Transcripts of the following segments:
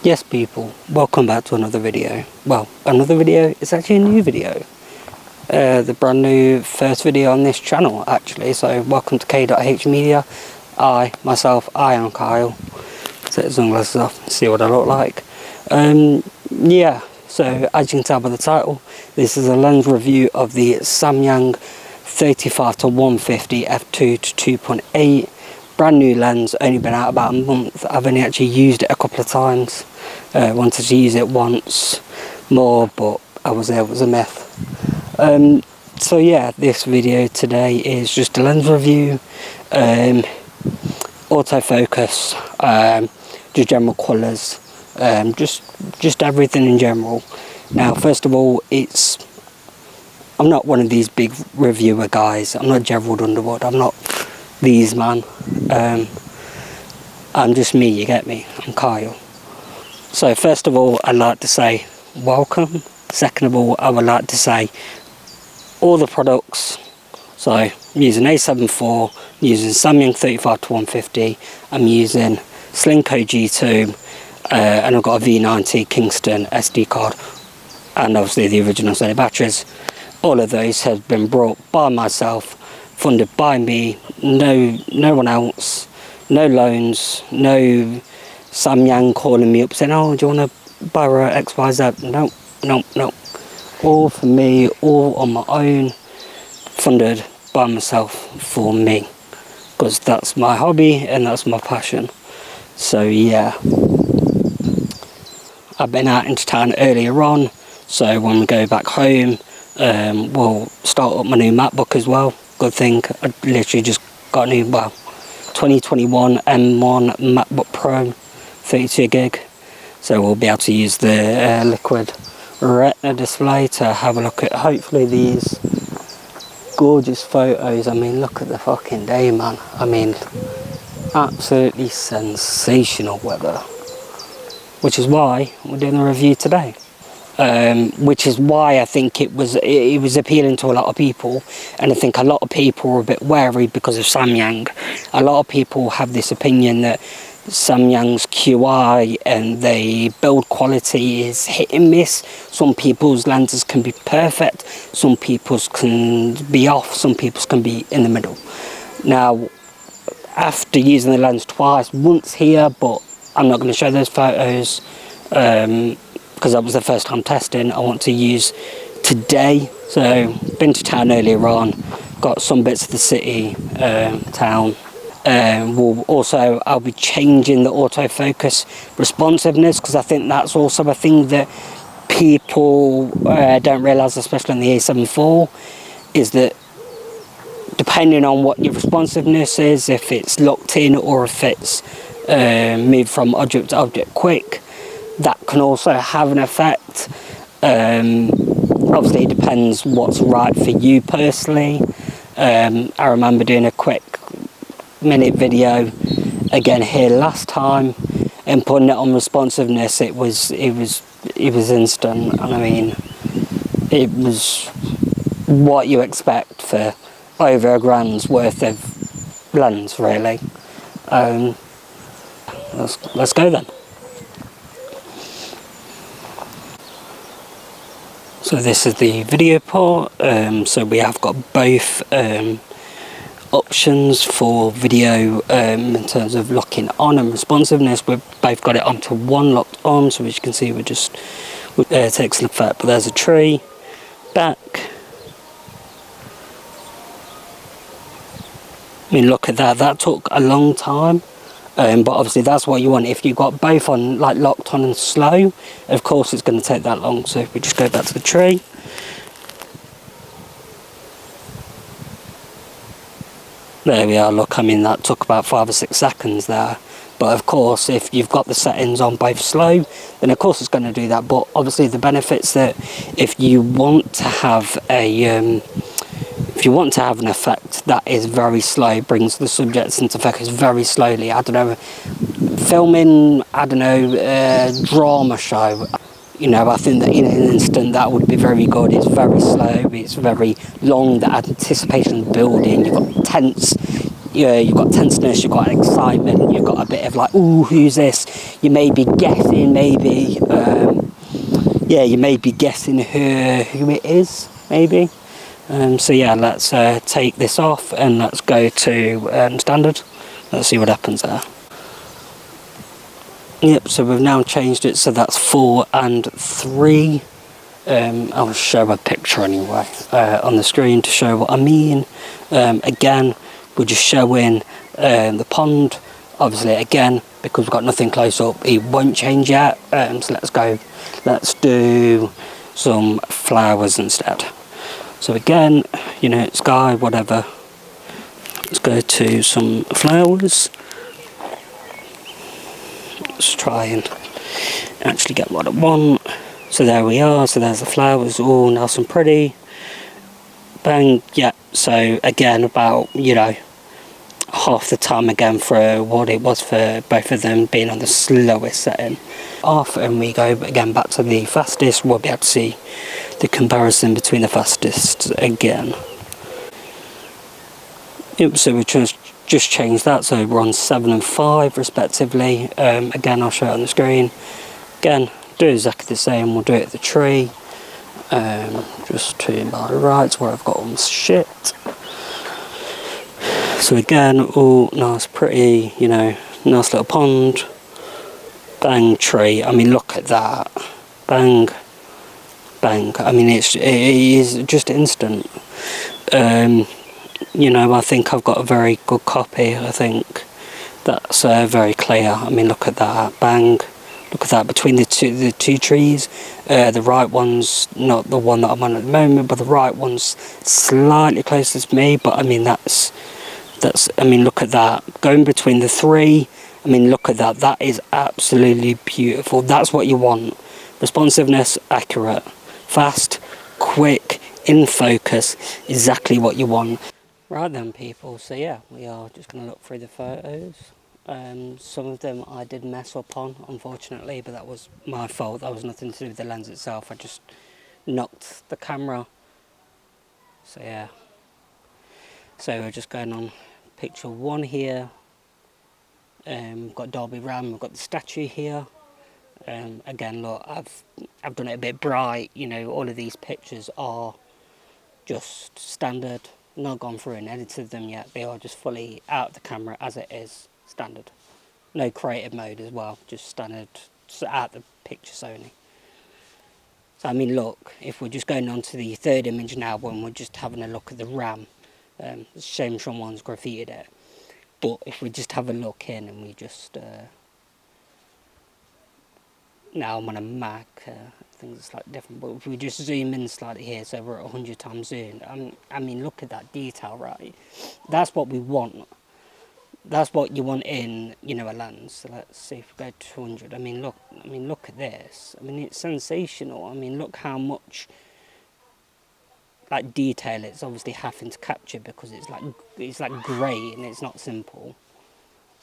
Yes people, welcome back to another video. Well, another video, it's actually a new video. The brand new first video on this channel actually, so welcome to K.H Media. I am Kyle. Set the sunglasses off, see what I look like. Yeah, so as you can tell by the title, this is a lens review of the Samyang 35-150 F2-2.8. Brand new lens, only been out about a month. I've only actually used it a couple of times. Wanted to use it once more, but I was there, it was a myth. So yeah, this video today is just a lens review, autofocus, just general colours, just everything in general. Now first of all, I'm not one of these big reviewer guys. I'm not Gerald Underwood, I'm not these man. I'm just me, you get me, I'm Kyle. So first of all, I'd like to say welcome. Second of all, I would like to say all the products. So I'm using A7 IV, I'm using Samyang 35-150, I'm using Slinko G2, and I've got a V90 Kingston SD card, and obviously the original Sony batteries. All of those have been brought by myself, funded by me, no one else, no loans, no Samyang calling me up saying, oh, do you want to borrow XYZ? No. All for me, all on my own, funded by myself for me, because that's my hobby and that's my passion. So yeah, I've been out into town earlier on, so when we go back home, we'll start up my new MacBook as well. Good thing, I literally just got a new, 2021 M1 MacBook Pro, 32 gig. So we'll be able to use the liquid retina display to have a look at hopefully these gorgeous photos. I mean, look at the fucking day, man. I mean, absolutely sensational weather, which is why we're doing a review today. Which is why I think it was appealing to a lot of people, and I think a lot of people are a bit wary because of Samyang. A lot of people have this opinion that Samyang's QI and the build quality is hit and miss. Some people's lenses can be perfect, some people's can be off, some people's can be in the middle. Now, after using the lens twice, once here, but I'm not going to show those photos because that was the first time testing. I want to use today. So been to town earlier on, got some bits of the city, town. I'll be changing the autofocus responsiveness, because I think that's also a thing that people don't realise, especially on the A7 IV, is that depending on what your responsiveness is, if it's locked in or if it's moved from object to object quick, that can also have an effect. Obviously it depends what's right for you personally. I remember doing a quick minute video again here last time and putting it on responsiveness. It was instant, and I mean it was what you expect for over £1,000's worth of lens, really. Let's go then. So this is the video part. So we have got both options for video in terms of locking on and responsiveness. We've both got it onto one locked on, so as you can see we're just takes an effect. But there's a tree back. I mean, look at that took a long time. But obviously that's what you want. If you've got both on, like locked on and slow, of course it's going to take that long. So if we just go back to the tree, there we are. Look, I mean that took about 5 or 6 seconds there. But of course if you've got the settings on both slow, then of course it's going to do that. But obviously the benefits that if you want to have an effect that is very slow, brings the subjects into focus very slowly. I don't know, filming, I don't know, drama show, you know, I think that in an instant that would be very good. It's very slow, it's very long, the anticipation building, you've got tense you've got tenseness, you've got excitement, you've got a bit of like, ooh, who's this? You may be guessing, maybe, you may be guessing who it is, maybe. So yeah, let's take this off and let's go to standard. Let's see what happens there. Yep, so we've now changed it, so that's 4 and 3. I'll show a picture anyway on the screen to show what I mean. Again, we're just showing the pond. Obviously, again, because we've got nothing close up, it won't change yet. So let's do some flowers instead. So again, sky, whatever. Let's go to some flowers. Let's try and actually get what I want. So there we are, so there's the flowers, all nice and pretty. Bang, yeah, so again, about, half the time again for what it was for both of them being on the slowest setting. Off, and we go again back to the fastest, we'll be able to see the comparison between the fastest again. Yep, so we just changed that, so we're on 7 and 5 respectively. Again, I'll show it on the screen. Again, do exactly the same, we'll do it at the tree. Just to my right where I've got all my shit. So again, all nice, pretty, nice little pond. Bang, tree. I mean, look at that. Bang, bang. I mean, it is just instant. I think I've got a very good copy. I think that's very clear. I mean, look at that. Bang. Look at that, between the two trees. The right one's not the one that I'm on at the moment, but the right one's slightly closer to me. But I mean, I mean, look at that. Going between the 3, I mean, look at that. That is absolutely beautiful. That's what you want. Responsiveness, accurate. Fast, quick, in focus. Exactly what you want. Right then, people. So yeah, we are just going to look through the photos. Some of them I did mess up on, unfortunately, but that was my fault. That was nothing to do with the lens itself. I just knocked the camera. So yeah. So we're just going on picture 1 here. We've got Derby Ram, we've got the statue here. Again, look, I've done it a bit bright. All of these pictures are just standard. Not gone through and edited them yet. They are just fully out of the camera as it is. Standard. No creative mode as well, just standard, out the picture Sony. So I mean, look, if we're just going on to the 3rd image now, when we're just having a look at the RAM, it's a shame someone's graffitied it, but if we just have a look in and we just, now I'm on a Mac, I think it's slightly different, but if we just zoom in slightly here, so we're at 100 times zoom, I mean, look at that detail, right? That's what we want. That's what you want in, a lens. So let's see if we go to 200. I mean, look at this. I mean, it's sensational. I mean, look how much detail it's obviously having to capture, because it's like grey and it's not simple.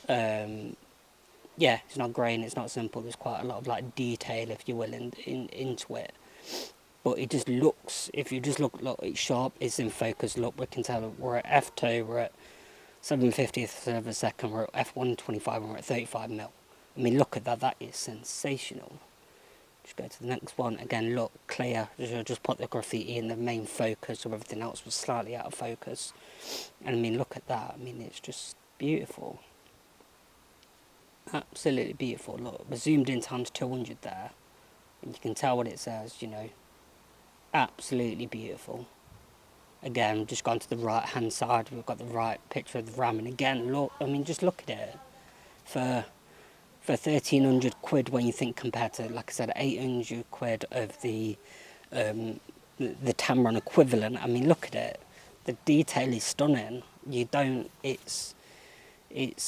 Yeah, it's not grey and it's not simple. There's quite a lot of detail, if you will, into it. But it just looks. If you just look, it's sharp. It's in focus. Look, we can tell we're at f2. We're at 7/50th of a second, we're at f1.25 and we're at 35mm. I mean, look at that, that is sensational. Just go to the next one, again, look, clear. Just put the graffiti in the main focus, so everything else was slightly out of focus. And I mean, look at that, I mean, it's just beautiful. Absolutely beautiful. Look, we're zoomed in times 200 there, and you can tell what it says, absolutely beautiful. Again, just gone to the right hand side, we've got the right picture of the RAM, and again, look, I mean, just look at it. For 1,300 quid, when you think compared to, like I said, 800 quid of the Tamron equivalent, I mean, look at it. The detail is stunning. It's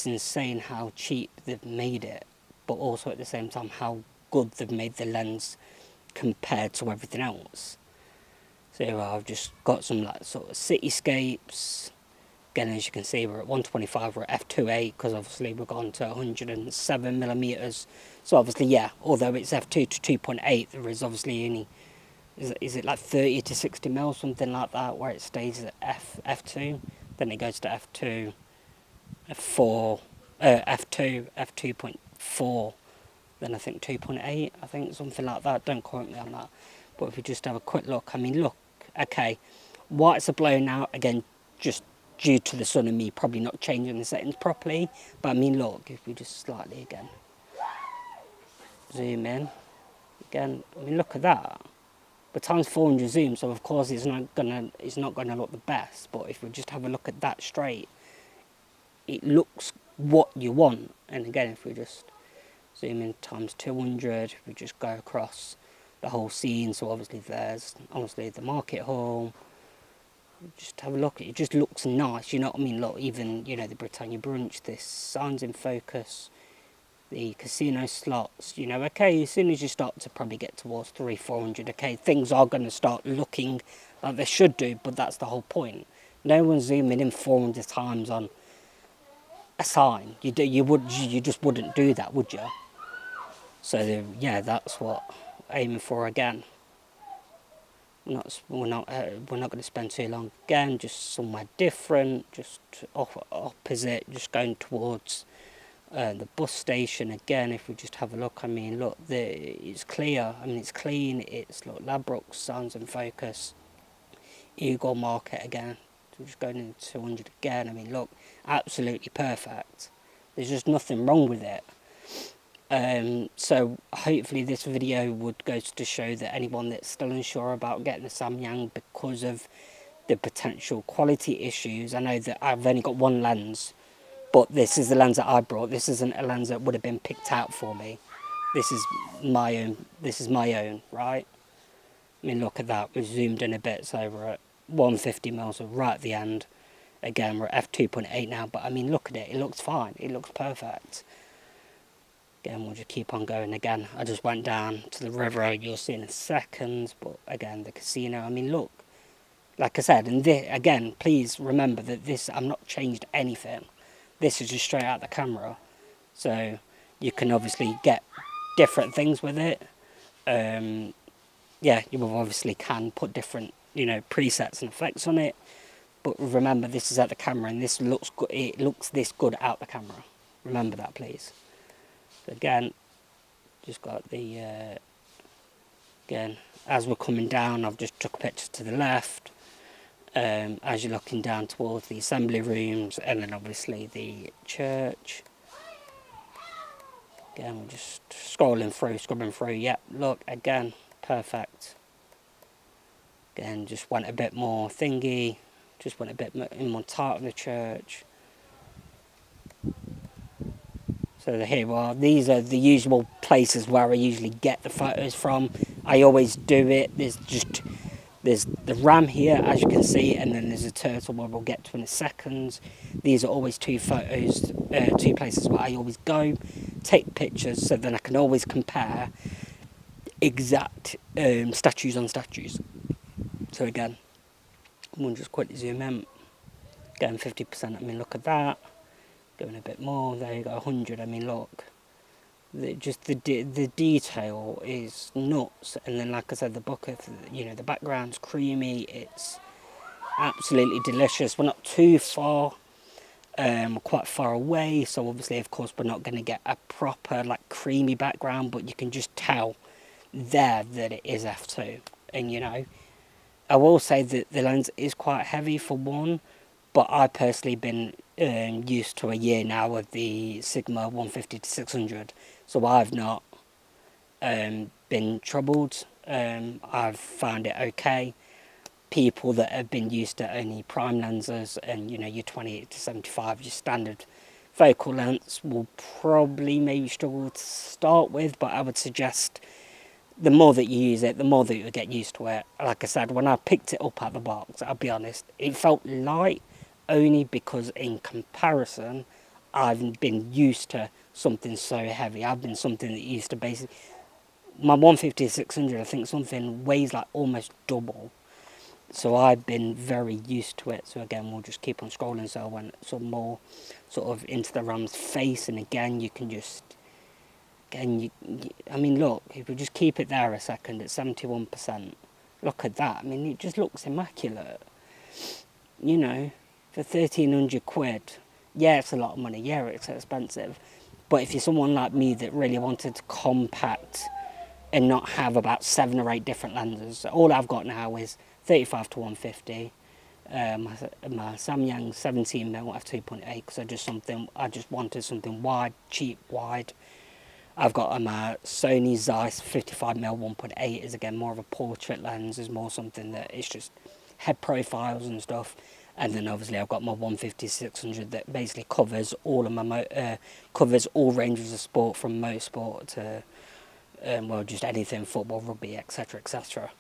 insane how cheap they've made it, but also at the same time how good they've made the lens compared to everything else. So I've just got some sort of cityscapes. Again, as you can see, we're at 125, we're at F2.8, because obviously we've gone to 107mm. So obviously, yeah, although it's F2-2.8, there is obviously only, is it like 30 to 60mm, something like that, where it stays at F2, then it goes to F2, F4, F2.4, then I think 2.8, I think something like that, don't quote me on that. But if we just have a quick look, I mean look, okay, whites are blown out, again, just due to the sun and me probably not changing the settings properly, but I mean look, if we just slightly again, zoom in, again, I mean look at that. But times 400 zoom, so of course it's not gonna look the best. But if we just have a look at that straight, it looks what you want. And again, if we just zoom in times 200, we just go across the whole scene. So obviously there's the market hall. Just have a look. It just looks nice. You know what I mean? Look, even the Britannia brunch. This signs in focus. The casino slots, okay, as soon as you start to probably get towards 300-400, okay, things are going to start looking like they should do, but that's the whole point. No one's zooming in 400 times on a sign. You just wouldn't do that, would you? So yeah, that's what I'm aiming for again. We're not going to spend too long again. Just somewhere different, just opposite, just going towards the bus station again. If we just have a look, I mean look, it's clear, I mean it's clean, it's look, Ladbrokes, Signs and Focus, Eagle Market again, so we're just going into 200 again. I mean look, absolutely perfect, there's just nothing wrong with it. So hopefully this video would go to show that anyone that's still unsure about getting the Samyang because of the potential quality issues. I know that I've only got one lens, but this is the lens that I brought. This isn't a lens that would have been picked out for me. This is my own, right? I mean, look at that. We've zoomed in a bit, so we're at 150mm, so right at the end. Again, we're at F2.8 now, but I mean, look at it. It looks fine. It looks perfect. Again, we'll just keep on going again. I just went down to the river. You'll see in a second. But again, the casino. I mean, look. Like I said, and again, please remember that I'm not changed anything. This is just straight out the camera, so you can obviously get different things with it. Yeah, you obviously can put different presets and effects on it, but remember this is at the camera and this looks good. It looks this good out the camera. Remember that, please. So again, just got the again, as we're coming down, I've just took a picture to the left. As you're looking down towards the assembly rooms and then obviously the church. Again, we're just scrubbing through. Yep, look, again, perfect. Again, just went a bit more thingy, just went a bit more tight of the church. So here we are. These are the usual places where I usually get the photos from. I always do it. There's the ram here, as you can see, and then there's a turtle where we'll get to in a second. These are always two places where I always go, take pictures, so then I can always compare exact statues on statues. So again, we'll just quickly zoom in. Getting 50%, I mean look at that. Going a bit more, there you go, 100, I mean look. The detail is nuts, and then like I said, the bucket, the background's creamy. It's absolutely delicious. We're not too far, we're quite far away, so obviously of course we're not going to get a proper like creamy background, but you can just tell there that it is F2. And I will say that the lens is quite heavy for one, but I've personally been used to a year now of the Sigma 150-600, so I've not been troubled. I've found it okay. People that have been used to only prime lenses and your 28-75, your standard focal lengths, will probably maybe struggle to start with, but I would suggest the more that you use it, the more that you get used to it. Like I said, when I picked it up out the box, I'll be honest, it felt light, only because in comparison, I've been used to something so heavy. I've been something that used to basically, my 150-600, I think something weighs like almost double. So I've been very used to it. So again, we'll just keep on scrolling. So I went some more sort of into the ram's face, and again, you can just, again, I mean, look, if we just keep it there a second at 71%, look at that. I mean, it just looks immaculate. For 1,300 quid, yeah, it's a lot of money. Yeah, it's expensive. But if you're someone like me that really wanted to compact and not have about 7 or 8 different lenses, all I've got now is 35-150. My Samyang 17mm f2.8 because I just wanted something wide, cheap, wide. I've got my Sony Zeiss 55mm 1.8 is again more of a portrait lens, is more something that it's just head profiles and stuff. And then obviously I've got my 150-600 that basically covers all of my covers all ranges of sport from motorsport to well, just anything, football, rugby, etc, etc.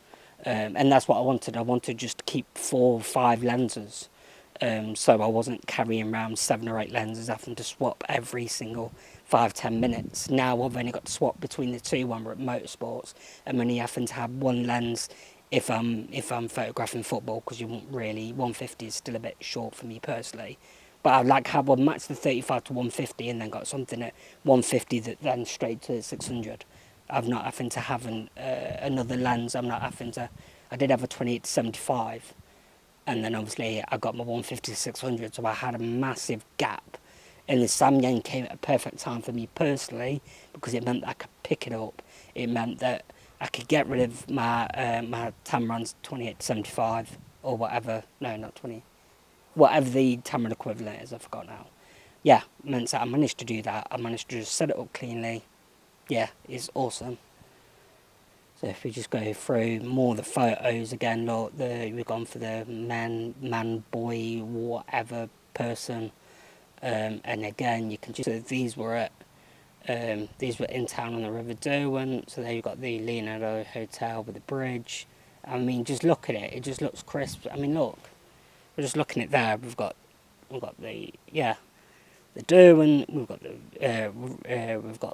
And that's what I wanted. I wanted just to keep 4 or 5 lenses, so I wasn't carrying around 7 or 8 lenses, having to swap every single 5-10 minutes. Now I've only got to swap between the two when we're at motorsports. I'm only having to have one lens if I'm photographing football, because you won't really, 150 is still a bit short for me personally. But I'd like to have one match the 35-150 and then got something at 150 that then straight to 600. I'm not having to have another lens. I'm not having to. I did have a 28-75, and then obviously I got my 150-600, so I had a massive gap. And the Samyang came at a perfect time for me personally, because it meant that I could pick it up. It meant that I could get rid of my my Tamron's 28-75 or whatever. No, not 20. Whatever the Tamron equivalent is, I forgot now. Yeah, meant that I managed to do that. I managed to just set it up cleanly. Yeah, it's awesome. So if we just go through more of the photos again, look, we've gone for the man, boy, whatever person, and again you can just. So these were in town on the River Derwent. So there you've got the Leonardo Hotel with the bridge. I mean, just look at it; it just looks crisp. I mean, look, we're just looking at there. We've got the Derwent, we've got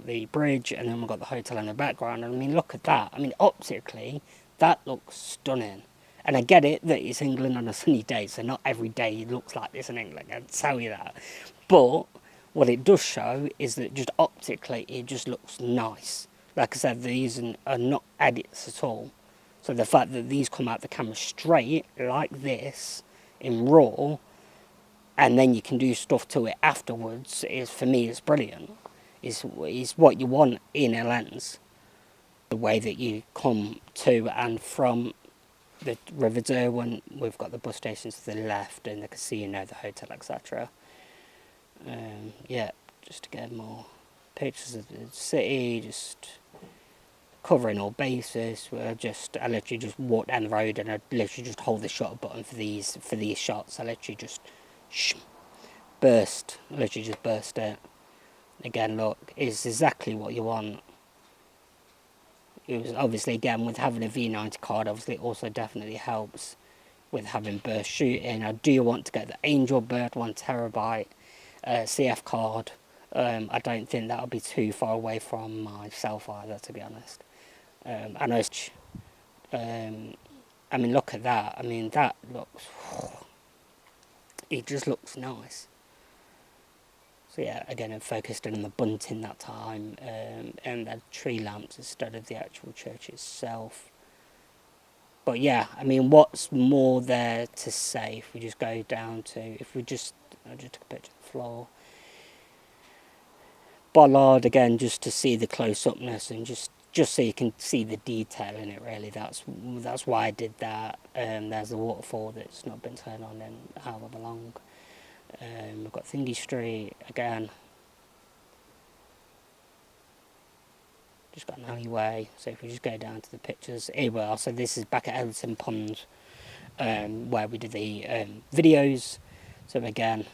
the bridge, and then we've got the hotel in the background. And I mean, look at that. I mean, optically, that looks stunning. And I get it that it's England on a sunny day, so not every day it looks like this in England, I tell you that. But what it does show is that just optically, it just looks nice. Like I said, these are not edits at all. So the fact that these come out the camera straight, like this, in RAW, and then you can do stuff to it afterwards, is, for me, it's brilliant. Is what you want in a lens. The way that you come to and from the River Derwent, we've got the bus stations to the left and the casino, the hotel, etc. Yeah, just to get more pictures of the city, just covering all bases. I literally just walk down the road and I literally just hold the shutter button for these shots. I literally just literally just burst it. Again, look, it's exactly what you want. It was obviously, again, with having a V90 card, obviously it also definitely helps with having burst shooting. I do want to get the Angel Bird 1TB CF card. I don't think that'll be too far away from myself either, to be honest. I know I mean, look at that. I mean, that looks, it just looks nice. So yeah, again, I focused on the bunting that time, and the tree lamps instead of the actual church itself. But yeah, I mean, what's more there to say if we just go down to, I just took a picture of the floor. Bollard, again, just to see the close-upness and just so you can see the detail in it, really. That's why I did that. There's the waterfall that's not been turned on in however long. We've got Thingy Street, again. Just got an alleyway. So if we just go down to the pictures, here we are. So this is back at Elton Pond, where we did the videos. So again,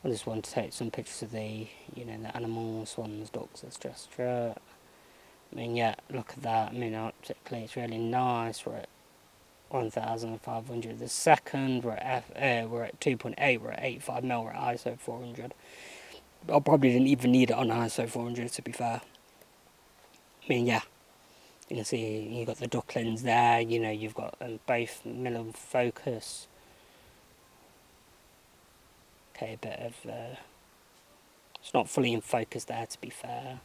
I just want to take some pictures of the animals, swans, ducks, etc. I mean, yeah, look at that. I mean, optically, it's really nice. We're at 1,500 the second. We're at 2.8. We're at 85mm. We're at ISO 400. I probably didn't even need it on ISO 400, to be fair. I mean, yeah, you can see you've got the ducklings there. You've got both minimum focus. Okay, a bit of it's not fully in focus there, to be fair.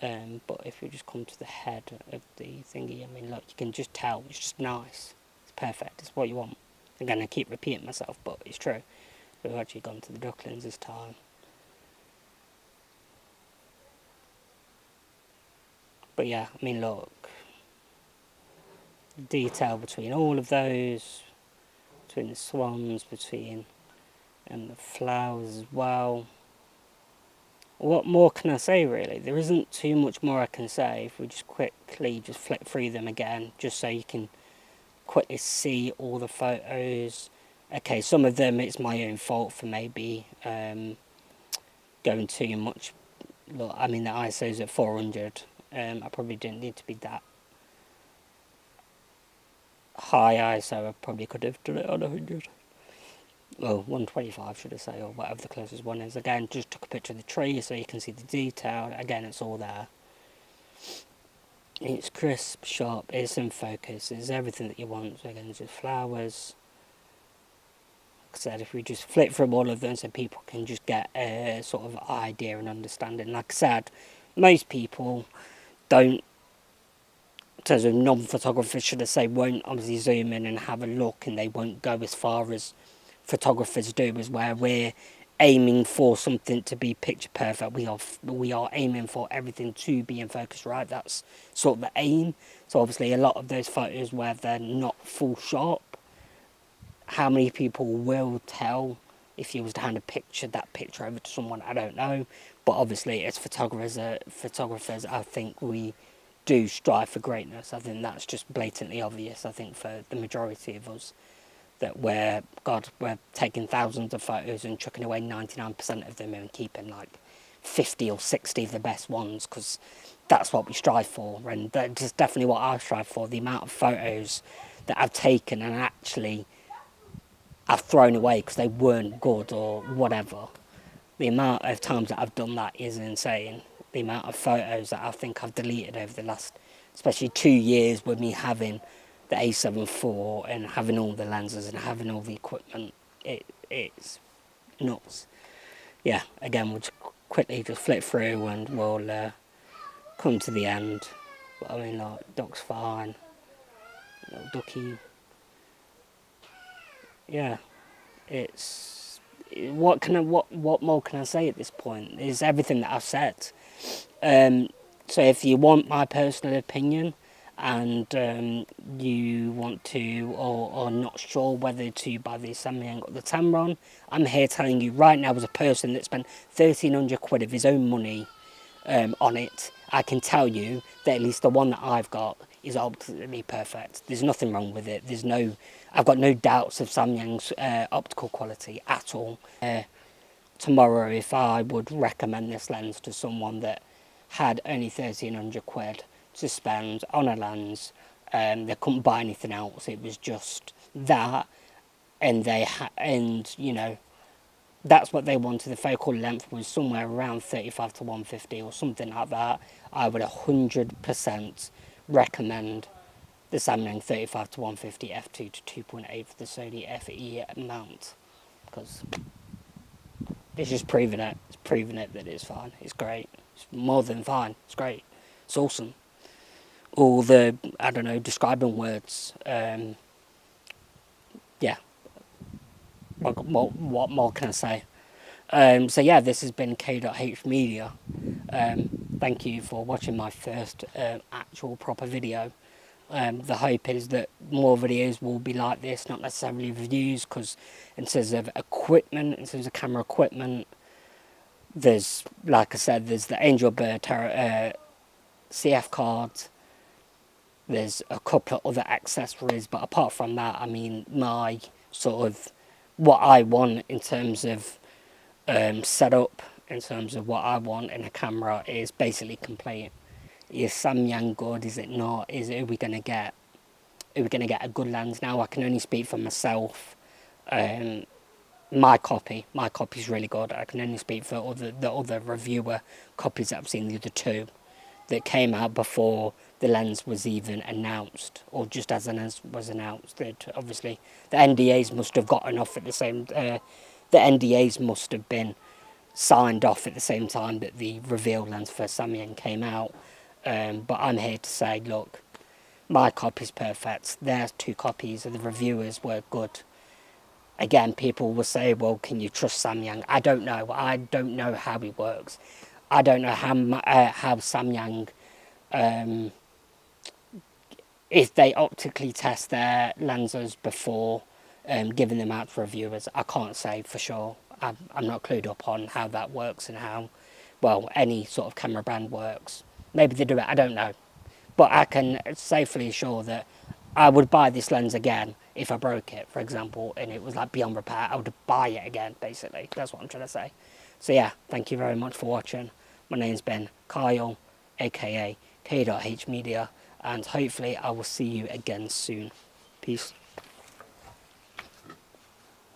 But if we just come to the head of the thingy, I mean, look, you can just tell it's just nice. It's perfect. It's what you want. Again, I keep repeating myself, but it's true. We've actually gone to the ducklings this time. But yeah, I mean, look, detail between all of those, between the swans, between and the flowers as well. What more can I say, really? There isn't too much more I can say. If we just quickly just flip through them again, just so you can quickly see all the photos. Okay, some of them it's my own fault for maybe going too much. Look, I mean, the ISO's at 400. I probably didn't need to be that high ISO. I probably could have done it on 100. Well, 125 should I say, or whatever the closest one is. Again, just took a picture of the tree so you can see the detail. Again, it's all there. It's crisp, sharp, it's in focus, it's everything that you want. So again, it's just flowers. Like I said, if we just flip through all of them so people can just get a sort of idea and understanding. Like I said, most people don't, in terms of non-photographers, should I say, won't obviously zoom in and have a look, and they won't go as far as photographers do, is where we're aiming for something to be picture perfect. We are aiming for everything to be in focus, right? That's sort of the aim. So obviously a lot of those photos where they're not full sharp, how many people will tell if you was to hand that picture over to someone? I don't know. But obviously as photographers, I think we do strive for greatness. I think that's just blatantly obvious, I think, for the majority of us, that we're taking thousands of photos and chucking away 99% of them and keeping like 50 or 60 of the best ones, because that's what we strive for. And that's definitely what I strive for. The amount of photos that I've taken and actually I've thrown away because they weren't good or whatever. The amount of times that I've done that is insane. The amount of photos that I think I've deleted over the last, especially 2 years, with me having the A7 IV and having all the lenses and having all the equipment, it's nuts. Yeah, again, we'll just quickly just flip through and we'll come to the end. But I mean, like, duck's fine, little ducky. Yeah, it's what more can I say at this point? It's everything that I've said. So if you want my personal opinion, and you want to, or not sure whether to buy the Samyang or the Tamron, I'm here telling you right now, as a person that spent 1,300 quid of his own money on it, I can tell you that at least the one that I've got is absolutely perfect. There's nothing wrong with it. I've got no doubts of Samyang's optical quality at all. Tomorrow, if I would recommend this lens to someone that had only 1,300 quid to spend on a lens, they couldn't buy anything else, it was just that, and you know, that's what they wanted. The focal length was somewhere around 35 to 150 or something like that. I would 100% recommend the Samyang 35 to 150 f2 to 2.8 for the Sony FE mount, because it's just proving it. It's proving it that it's fine. It's great. It's more than fine. It's great. It's awesome. All the, I don't know, describing words. Yeah. What more can I say? So yeah, this has been K.H Media. Thank you for watching my first actual proper video. The hope is that more videos will be like this, not necessarily reviews, because in terms of equipment, in terms of camera equipment, there's, like I said, there's the Angel Bird CF card, there's a couple of other accessories, but apart from that, I mean, my sort of, what I want in terms of setup, in terms of what I want in a camera, is basically complete. Is Samyang good? Is it not? Are we going to get a good lens? Now I can only speak for myself. My copy's really good. I can only speak for the other reviewer copies that I've seen, the other two that came out before the lens was even announced, or just as the lens was announced. That obviously the NDAs must have gotten off at the same. The NDAs must have been signed off at the same time that the reveal lens for Samyang came out. But I'm here to say, look, my copy's perfect. Their two copies of the reviewers were good. again, people will say, well, can you trust Samyang? I don't know. I don't know how it works. I don't know how Samyang, if they optically test their lenses before giving them out to reviewers. I can't say for sure. I'm not clued up on how that works and how, well, any sort of camera brand works. Maybe they do it, I don't know. But I can safely assure that I would buy this lens again if I broke it, for example, and it was like beyond repair. I would buy it again, basically. That's what I'm trying to say. So yeah, thank you very much for watching. My name's been Kyle, aka K.H Media, and hopefully I will see you again soon. Peace.